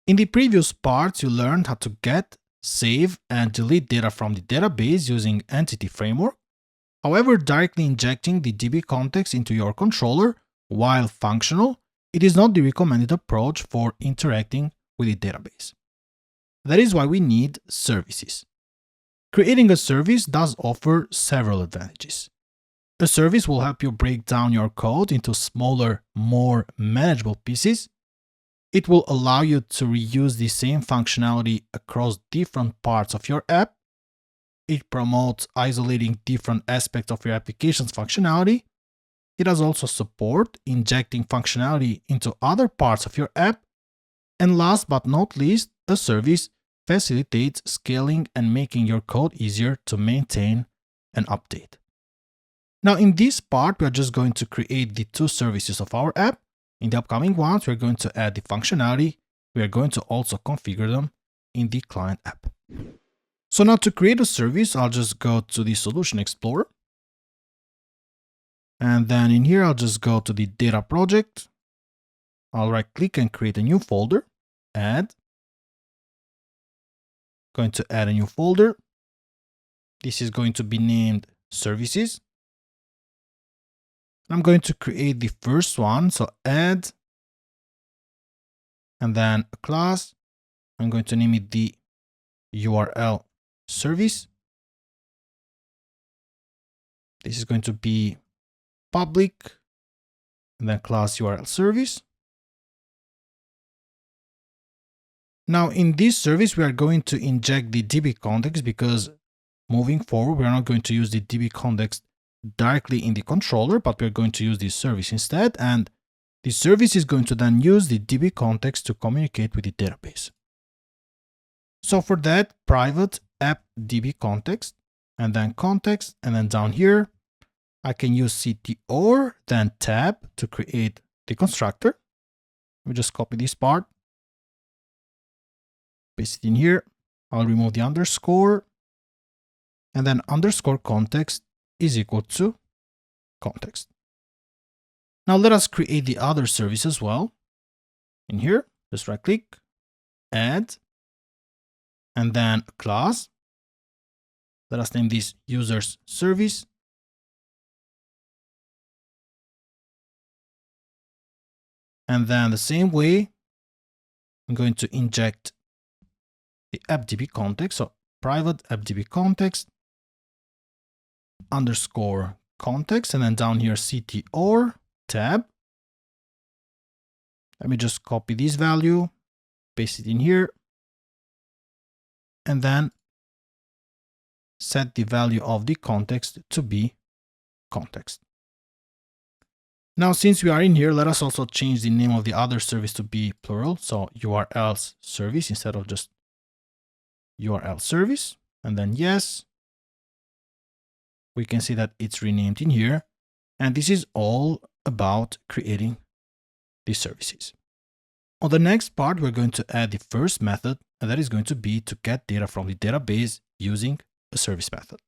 In the previous parts, you learned how to get, save, and delete data from the database using Entity Framework. However, directly injecting the DB context into your controller, while functional, it is not the recommended approach for interacting with the database. That is why we need services. Creating a service does offer several advantages. A service will help you break down your code into smaller, more manageable pieces. It will allow you to reuse the same functionality across different parts of your app. It promotes isolating different aspects of your application's functionality. It has also support injecting functionality into other parts of your app. And last but not least, a service facilitates scaling and making your code easier to maintain and update. Now in this part, we are just going to create the two services of our app. In the upcoming ones, we're going to add the functionality. We are going to also configure them in the client app. So now to create a service, I'll just go to the Solution Explorer. And then in here, I'll just go to the data project. I'll right click and create a new folder, add. Going to add a new folder. This is going to be named services. I'm going to create the first one. So add, and then a class. I'm going to name it the URL service. This is going to be public, and then class URL service. Now in this service, we are going to inject the DB context because moving forward, we are not going to use the DB context directly in the controller, but we're going to use this service instead. And the service is going to then use the DB context to communicate with the database. So for that, private app DB context, and then context, and then down here, I can use CTOR, then tab to create the constructor. Let me just copy this part. Paste it in here. I'll remove the underscore, and then underscore context is equal to context. Now let us create the other service as well. In here, just right click, add, and then a class. Let us name this users service. And then the same way, I'm going to inject the appdb context. So private appdb context underscore context, and then down here CTOR tab. Let me just copy this value, paste it in here, and then set the value of the context to be context. Now, since we are in here, let us also change the name of the other service to be plural. So URL service instead of just URL service, and then yes. We can see that it's renamed in here. And this is all about creating these services. On the next part, we're going to add the first method, and that is going to be to get data from the database using a service method.